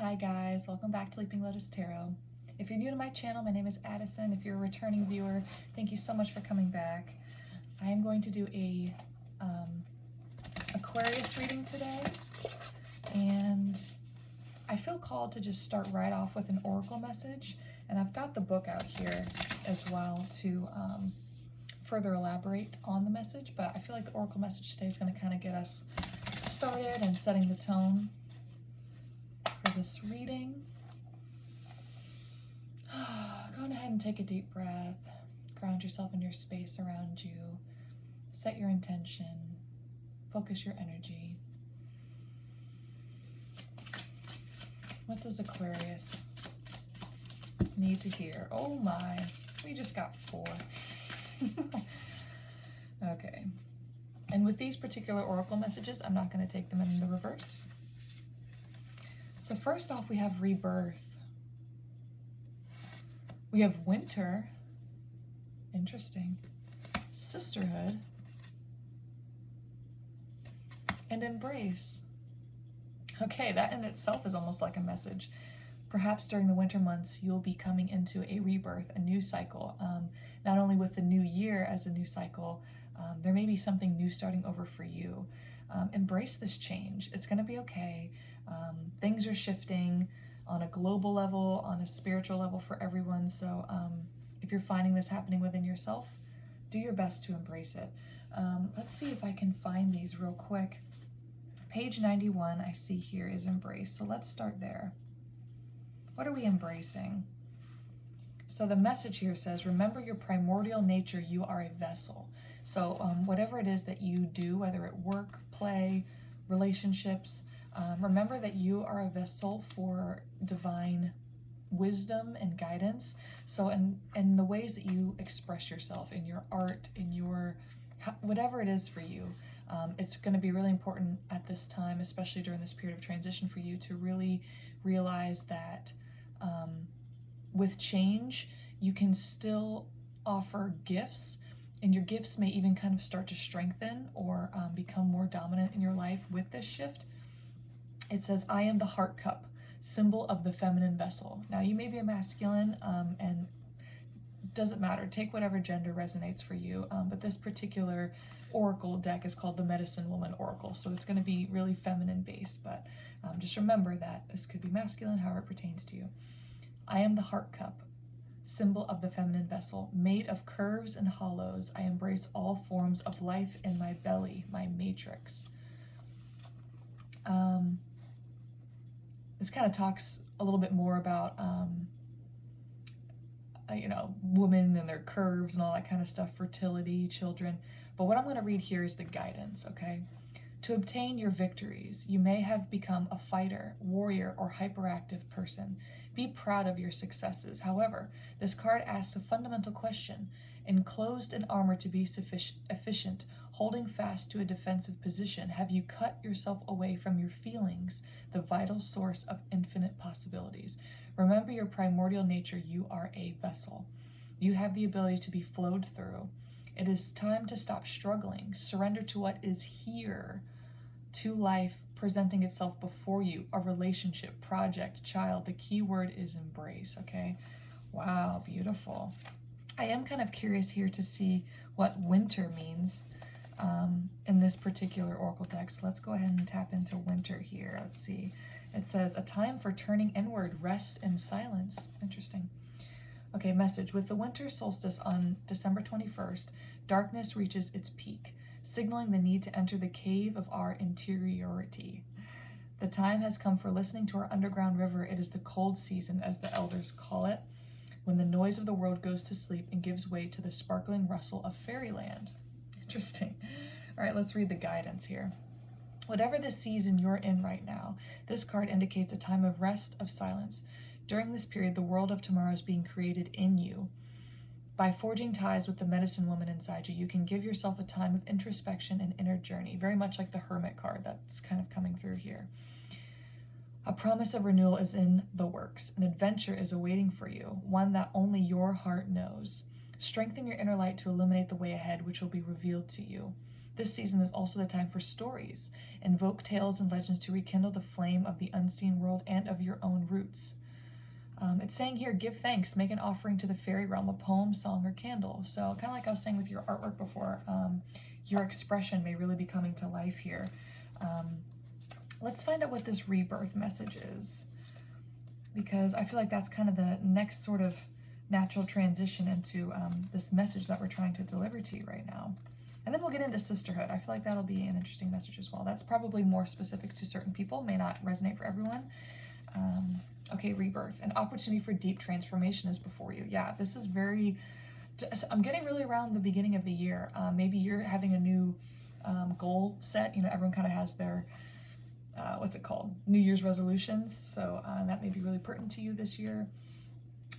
Hi guys, welcome back to Leaping Lotus Tarot. If you're new to my channel, my name is Addison. If you're a returning viewer, thank you so much for coming back. I am going to do a Aquarius reading today, and I feel called to just start right off with an oracle message, and I've got the book out here as well to further elaborate on the message, but I feel like the oracle message today is going to kind of get us started and setting the tone for this reading. Go ahead and take a deep breath. Ground yourself in your space around you. Set your intention. Focus your energy. What does Aquarius need to hear? Oh my, we just got 4. Okay. And with these particular oracle messages, I'm not going to take them in the reverse. So first off, we have rebirth. We have winter. Interesting. Sisterhood. And embrace. Okay, that in itself is almost like a message. Perhaps during the winter months, you'll be coming into a rebirth, a new cycle. Not only with the new year as a new cycle, there may be something new starting over for you. Embrace this change. It's going to be okay. Things are shifting on a global level, on a spiritual level for everyone. So if you're finding this happening within yourself, do your best to embrace it. Let's see if I can find these real quick. Page 91 I see here is embrace. So let's start there. What are we embracing? So the message here says, remember your primordial nature, you are a vessel. So whatever it is that you do, whether at work, play, relationships, remember that you are a vessel for divine wisdom and guidance. So in the ways that you express yourself, in your art, in your whatever it is for you, it's going to be really important at this time, especially during this period of transition, for you to really realize that with change, you can still offer gifts, and your gifts may even kind of start to strengthen or become more dominant in your life with this shift. It says, I am the heart cup, symbol of the feminine vessel. Now, you may be a masculine, and doesn't matter. Take whatever gender resonates for you. But this particular oracle deck is called the Medicine Woman Oracle. So it's going to be really feminine based, but just remember that this could be masculine, however it pertains to you. I am the heart cup, symbol of the feminine vessel, made of curves and hollows. I embrace all forms of life in my belly, my matrix. This kind of talks a little bit more about, women and their curves and all that kind of stuff, fertility, children. But what I'm going to read here is the guidance, okay? To obtain your victories, you may have become a fighter, warrior, or hyperactive person. Be proud of your successes. However, this card asks a fundamental question. Enclosed in armor to be efficient, holding fast to a defensive position, have you cut yourself away from your feelings, the vital source of infinite possibilities? Remember your primordial nature, you are a vessel. You have the ability to be flowed through. It is time to stop struggling. Surrender to what is here, to life presenting itself before you, a relationship, project, child. The key word is embrace, okay? Wow, beautiful. I am kind of curious here to see what winter means in this particular oracle deck. So let's go ahead and tap into winter here. Let's see. It says, a time for turning inward, rest and silence. Interesting. Okay, message. With the winter solstice on December 21st, darkness reaches its peak, signaling the need to enter the cave of our interiority. The time has come for listening to our underground river. It is the cold season, as the elders call it, when the noise of the world goes to sleep and gives way to the sparkling rustle of fairyland. Interesting. All right, let's read the guidance here. Whatever the season you're in right now, this card indicates a time of rest, of silence. During this period, the world of tomorrow is being created in you. By forging ties with the medicine woman inside you, you can give yourself a time of introspection and inner journey, very much like the Hermit card that's kind of coming through here. A promise of renewal is in the works. An adventure is awaiting for you, one that only your heart knows. Strengthen your inner light to illuminate the way ahead, which will be revealed to you. This season is also the time for stories. Invoke tales and legends to rekindle the flame of the unseen world and of your own roots. It's saying here, give thanks, make an offering to the fairy realm, a poem, song, or candle. So kind of like I was saying with your artwork before, your expression may really be coming to life here. Let's find out what this rebirth message is, because I feel like that's kind of the next sort of natural transition into this message that we're trying to deliver to you right now. And then we'll get into sisterhood. I feel like that'll be an interesting message as well. That's probably more specific to certain people, may not resonate for everyone. Okay, rebirth. An opportunity for deep transformation is before you. Yeah, this is very, I'm getting really around the beginning of the year. Maybe you're having a new goal set. You know, everyone kind of has their, what's it called? New Year's resolutions. So that may be really pertinent to you this year.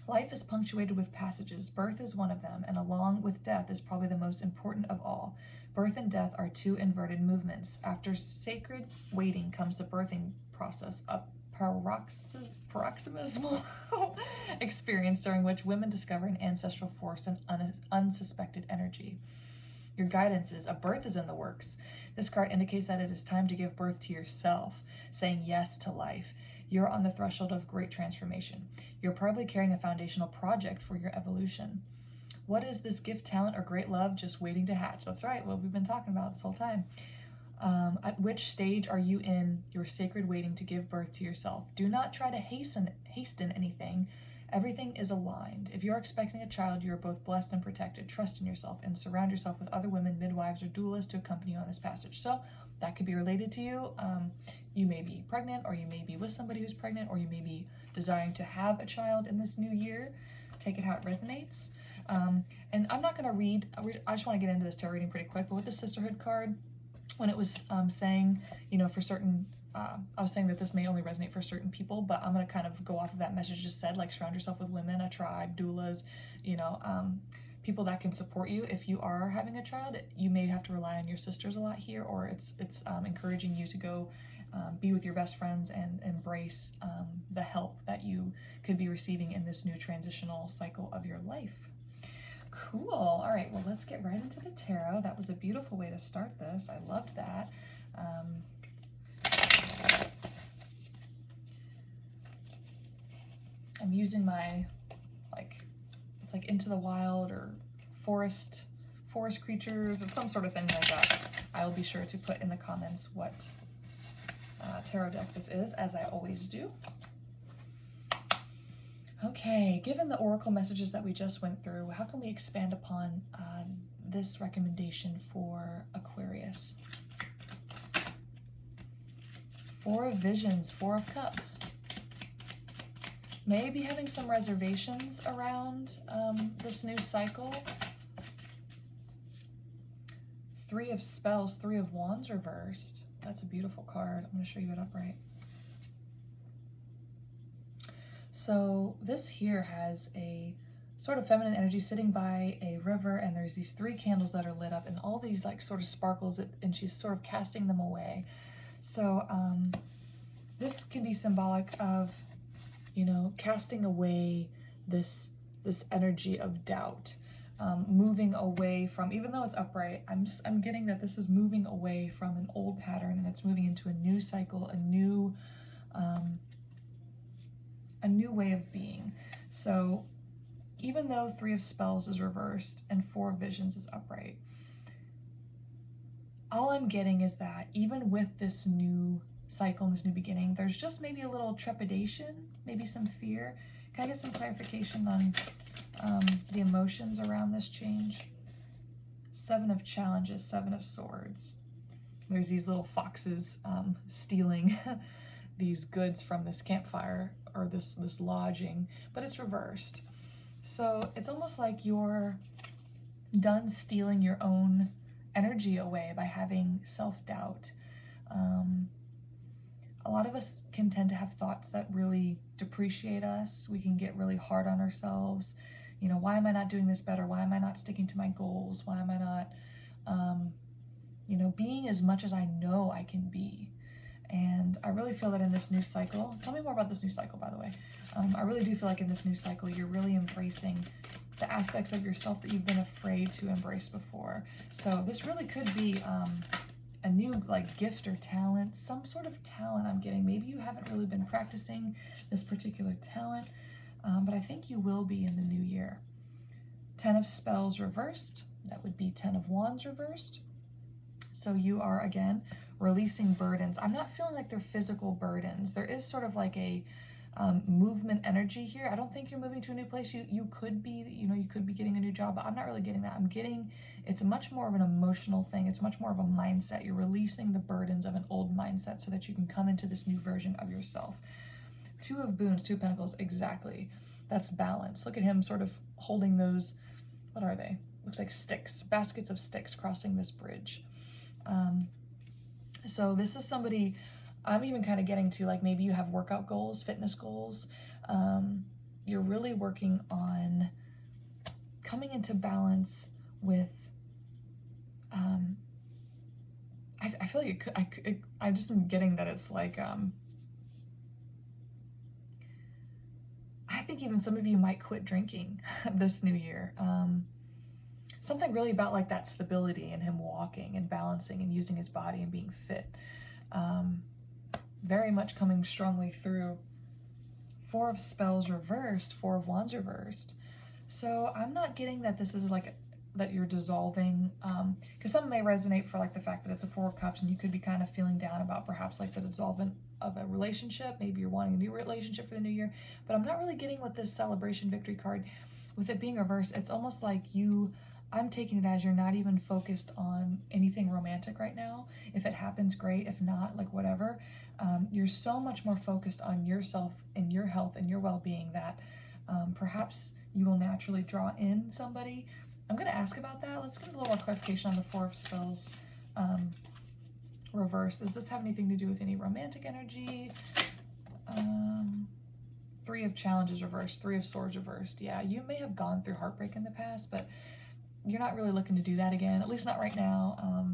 Life is punctuated with passages. Birth is one of them, and along with death is probably the most important of all. Birth and death are two inverted movements. After sacred waiting comes the birthing process, a paroxysmal experience during which women discover an ancestral force and unsuspected energy. Your guidance is, a birth is in the works. This card indicates that it is time to give birth to yourself, saying yes to life. You're on the threshold of great transformation. You're probably carrying a foundational project for your evolution. What is this gift, talent, or great love just waiting to hatch? That's right, what we've been talking about this whole time. At which stage are you in your sacred waiting to give birth to yourself? Do not try to hasten anything. Everything is aligned. If you're expecting a child, you are both blessed and protected. Trust in yourself and surround yourself with other women, midwives, or doulas to accompany you on this passage. So that could be related to you. You may be pregnant, or you may be with somebody who's pregnant, or you may be desiring to have a child in this new year. Take it how it resonates. And I'm not going to read, I just want to get into this tarot reading pretty quick, but with the sisterhood card, when it was saying, you know, for certain, I was saying that this may only resonate for certain people, but I'm going to kind of go off of that message just said, like surround yourself with women, a tribe, doulas, you know, people that can support you. If you are having a child, you may have to rely on your sisters a lot here, or it's encouraging you to go be with your best friends and embrace the help that you could be receiving in this new transitional cycle of your life. Cool. All right, well, let's get right into the tarot. That was a beautiful way to start this. I loved that. I'm using my, it's like Into the Wild or forest creatures, or some sort of thing like that. I will be sure to put in the comments what tarot deck this is, as I always do. Okay, given the oracle messages that we just went through, how can we expand upon this recommendation for Aquarius? Four of Visions, Four of Cups. Maybe having some reservations around this new cycle. Three of Spells, Three of Wands reversed. That's a beautiful card. I'm going to show you it upright. So this here has a sort of feminine energy sitting by a river, and there's these three candles that are lit up and all these like sort of sparkles, and she's sort of casting them away. So this can be symbolic of, you know, casting away this energy of doubt, moving away from, even though it's upright, I'm getting that this is moving away from an old pattern, and it's moving into a new cycle, a new way of being. So even though Three of Spells is reversed and Four of Visions is upright, all I'm getting is that even with this new cycle and this new beginning, there's just maybe a little trepidation, maybe some fear. Can I get some clarification on the emotions around this change? Seven of Challenges, Seven of Swords. There's these little foxes stealing these goods from this campfire, or this lodging, but it's reversed. So it's almost like you're done stealing your own energy away by having self-doubt. A lot of us can tend to have thoughts that really depreciate us. We can get really hard on ourselves. You know, why am I not doing this better? Why am I not sticking to my goals? Why am I not, you know, being as much as I know I can be? And I really feel that in this new cycle, tell me more about this new cycle, by the way. I really do feel like in this new cycle, you're really embracing the aspects of yourself that you've been afraid to embrace before. So this really could be a new like gift or talent, some sort of talent I'm getting. Maybe you haven't really been practicing this particular talent, but I think you will be in the new year. 10 of spells reversed, that would be 10 of wands reversed. So you are, again, releasing burdens. I'm not feeling like they're physical burdens. There is sort of like a movement energy here. I don't think you're moving to a new place. You could be, you could be getting a new job, but I'm not really getting that. I'm getting, it's much more of an emotional thing. It's much more of a mindset. You're releasing the burdens of an old mindset so that you can come into this new version of yourself. 2 of boons, 2 of pentacles, exactly. That's balance. Look at him sort of holding those, what are they? Looks like sticks, baskets of sticks crossing this bridge. So this is somebody, I'm even kind of getting to, like, maybe you have workout goals, fitness goals. You're really working on coming into balance with, I feel like I just am getting that it's like, I think even some of you might quit drinking this new year. Something really about like that stability and him walking and balancing and using his body and being fit. Very much coming strongly through. 4 of spells reversed, 4 of wands reversed. So I'm not getting that this is like that you're dissolving, because some may resonate for like the fact that it's a 4 of cups and you could be kind of feeling down about perhaps like the dissolvement of a relationship. Maybe you're wanting a new relationship for the new year, but I'm not really getting with this celebration victory card. With it being reversed, it's almost like I'm taking it as you're not even focused on anything romantic right now. If it happens, great. If not, like whatever. You're so much more focused on yourself and your health and your well-being that perhaps you will naturally draw in somebody. I'm going to ask about that. Let's get a little more clarification on the 4 of spells reversed. Does this have anything to do with any romantic energy? 3 of challenges reversed, 3 of swords reversed. Yeah, you may have gone through heartbreak in the past, but you're not really looking to do that again, at least not right now.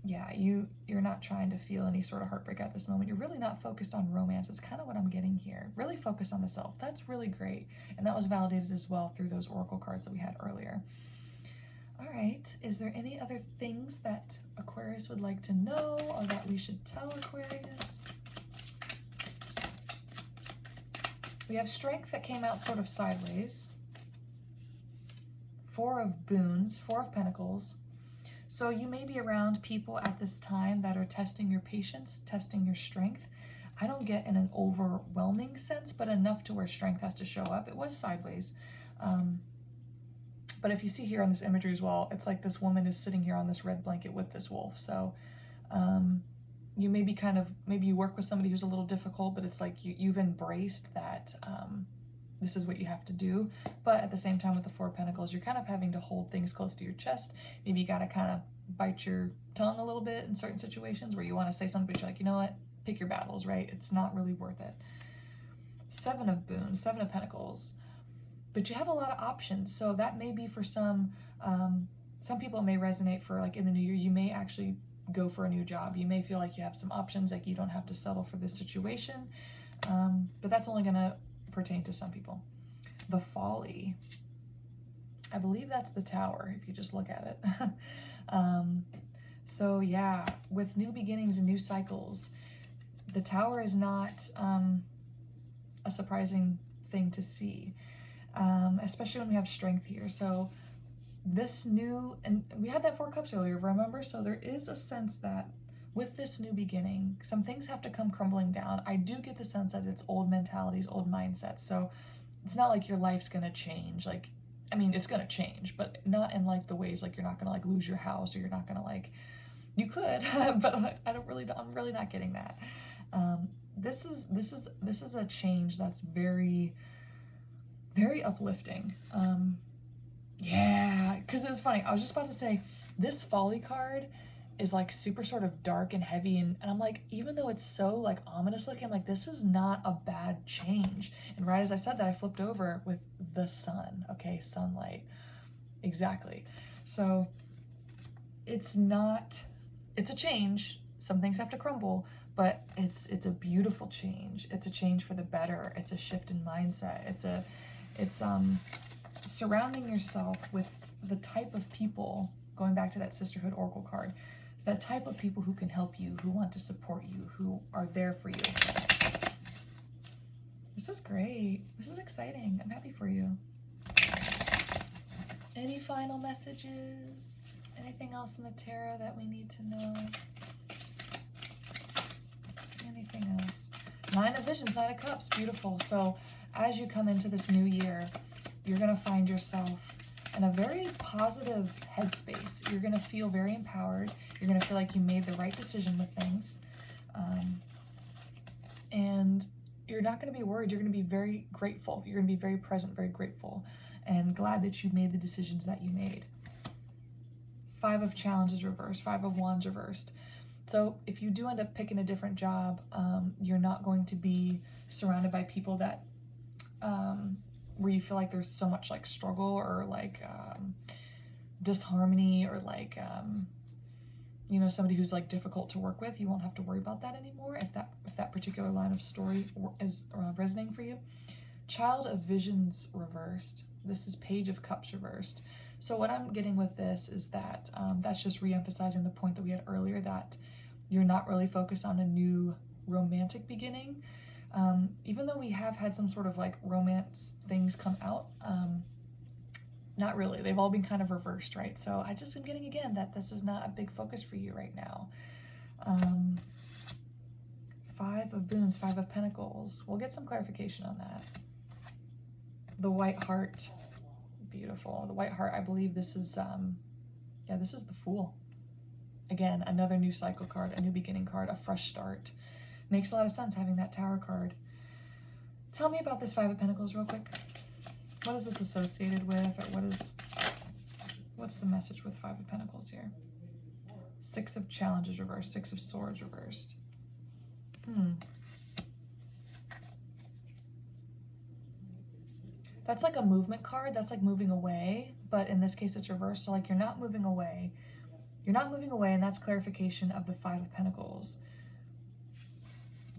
Yeah, you're not trying to feel any sort of heartbreak at this moment. You're really not focused on romance. It's kind of what I'm getting here. Really focus on the self. That's really great. And that was validated as well through those oracle cards that we had earlier. All right, is there any other things that Aquarius would like to know or that we should tell Aquarius? We have strength that came out sort of sideways. 4 of boons, 4 of pentacles. So you may be around people at this time that are testing your patience, testing your strength. I don't get in an overwhelming sense, but enough to where strength has to show up. It was sideways. But if you see here on this imagery as well, it's like this woman is sitting here on this red blanket with this wolf. So you may be maybe you work with somebody who's a little difficult, but it's like you've embraced that this is what you have to do. But at the same time with the 4 of pentacles, you're kind of having to hold things close to your chest. Maybe you got to kind of bite your tongue a little bit in certain situations where you want to say something, but you're like, you know what, pick your battles, right? It's not really worth it. 7 of boons, 7 of pentacles. But you have a lot of options. So that may be for some people it may resonate for like in the new year, you may actually go for a new job. You may feel like you have some options, like you don't have to settle for this situation. But that's only going to pertain to some people. The folly, I believe that's the tower if you just look at it. So yeah, with new beginnings and new cycles, the tower is not a surprising thing to see, especially when we have strength here. So this new, and we had that 4 cups earlier, remember? So there is a sense that with this new beginning, some things have to come crumbling down. I do get the sense that it's old mentalities, old mindsets. So it's not like your life's gonna change. Like, I mean, it's gonna change, but not in like the ways like you're not gonna like lose your house, or you're not gonna like, you could, but I'm really not getting that. This is a change that's very, very uplifting. Yeah, because it was funny. I was just about to say this folly card is like super sort of dark and heavy, and I'm like, even though it's so like ominous looking, I'm like, this is not a bad change. And right as I said that, I flipped over with the sun. Okay, sunlight. Exactly. So it's a change. Some things have to crumble, but it's a beautiful change. It's a change for the better. It's a shift in mindset. It's surrounding yourself with the type of people, going back to that Sisterhood Oracle card, that type of people who can help you, who want to support you, who are there for you. This is great. This is exciting. I'm happy for you. Any final messages? Anything else in the tarot that we need to know? Anything else? Nine of Visions, Nine of Cups. Beautiful. So as you come into this new year, you're going to find yourself in a very positive headspace. You're going to feel very empowered. You're going to feel like you made the right decision with things. And you're not going to be worried. You're going to be very grateful. You're going to be very present, very grateful, and glad that you made the decisions that you made. Five of Challenges reversed, Five of Wands reversed. So if you do end up picking a different job, you're not going to be surrounded by people that, where you feel like there's so much like struggle or like disharmony or like, you know, somebody who's like difficult to work with. You won't have to worry about that anymore if that particular line of story is resonating for you. Child of Visions reversed. This is Page of Cups reversed. So what I'm getting with this is that that's just re-emphasizing the point that we had earlier, that you're not really focused on a new romantic beginning. Even though we have had some sort of like romance things come out, not really. They've all been kind of reversed, right? So I just am getting again that this is not a big focus for you right now. Five of Boons, Five of Pentacles. We'll get some clarification on that. The White Heart. Beautiful. The White Heart, I believe this is, yeah, this is the Fool. Again, another new cycle card, a new beginning card, a fresh start. Makes a lot of sense having that Tower card. Tell me about this Five of Pentacles real quick. What is this associated with, or what's the message with Five of Pentacles here? Six of Challenges reversed, Six of Swords reversed. That's like a movement card. That's like moving away, but in this case it's reversed. So like you're not moving away. You're not moving away, and that's clarification of the Five of Pentacles.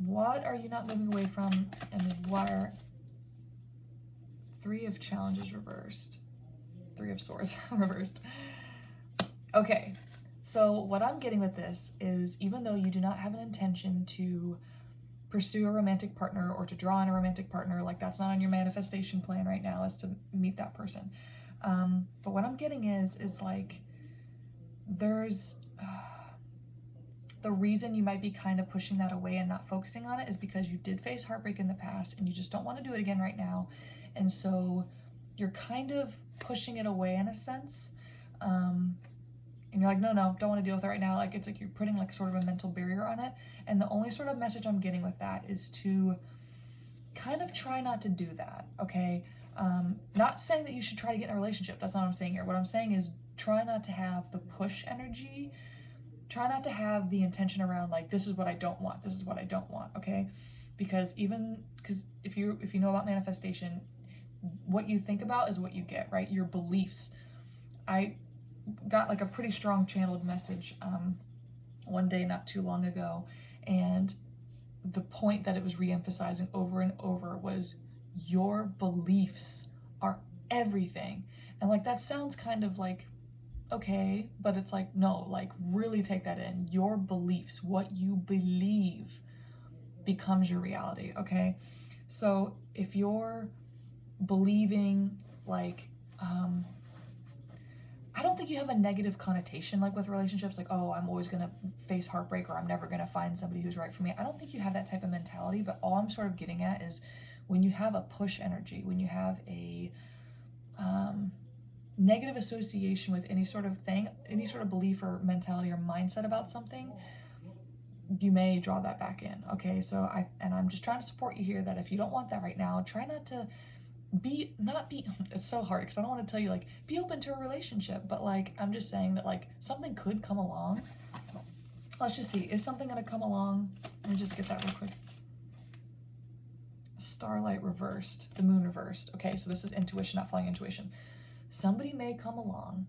What are you not moving away from, and why are Three of Challenges reversed? Three of Swords reversed. Okay, so what I'm getting with this is, even though you do not have an intention to pursue a romantic partner or to draw in a romantic partner, like that's not on your manifestation plan right now, is to meet that person. But what I'm getting is like there's the reason you might be kind of pushing that away and not focusing on it is because you did face heartbreak in the past and you just don't want to do it again right now. And so you're kind of pushing it away in a sense. And you're like, no, don't want to deal with it right now. Like, it's like you're putting like sort of a mental barrier on it. And the only sort of message I'm getting with that is to kind of try not to do that, okay? Not saying that you should try to get in a relationship. That's not what I'm saying here. What I'm saying is try not to have the push energy. Try not to have the intention around like, this is what I don't want. This is what I don't want, okay? Because if you know about manifestation, what you think about is what you get, right? Your beliefs. I got like a pretty strong channeled message one day not too long ago, and the point that it was re-emphasizing over and over was your beliefs are everything. And like that sounds kind of like okay, but it's like no, like really take that in. Your beliefs, what you believe becomes your reality, okay? So if you're believing like I don't think you have a negative connotation like with relationships, like, oh, I'm always going to face heartbreak or I'm never going to find somebody who's right for me. I don't think you have that type of mentality, but all I'm sort of getting at is when you have a push energy, when you have a negative association with any sort of thing, any sort of belief or mentality or mindset about something, you may draw that back in, okay? So I'm just trying to support you here that if you don't want that right now, try not to it's so hard because I don't want to tell you like be open to a relationship, but like I'm just saying that like something could come along. Let's just see, is something going to come along? Let me just get that real quick. Starlight reversed, the Moon reversed. Okay, so this is intuition, not following intuition. Somebody may come along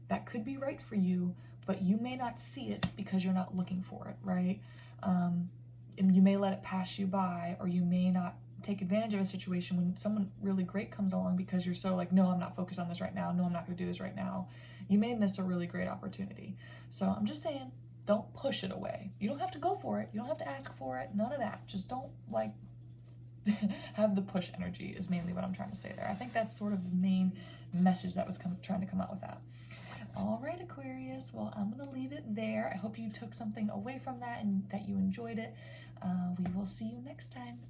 that could be right for you, but you may not see it because you're not looking for it, right? And you may let it pass you by, or you may not take advantage of a situation when someone really great comes along because you're so like, no, I'm not focused on this right now. No, I'm not going to do this right now. You may miss a really great opportunity. So I'm just saying, don't push it away. You don't have to go for it. You don't have to ask for it. None of that. Just don't like have the push energy is mainly what I'm trying to say there. I think that's sort of the main message that was trying to come out with that. All right, Aquarius. Well, I'm going to leave it there. I hope you took something away from that and that you enjoyed it. We will see you next time.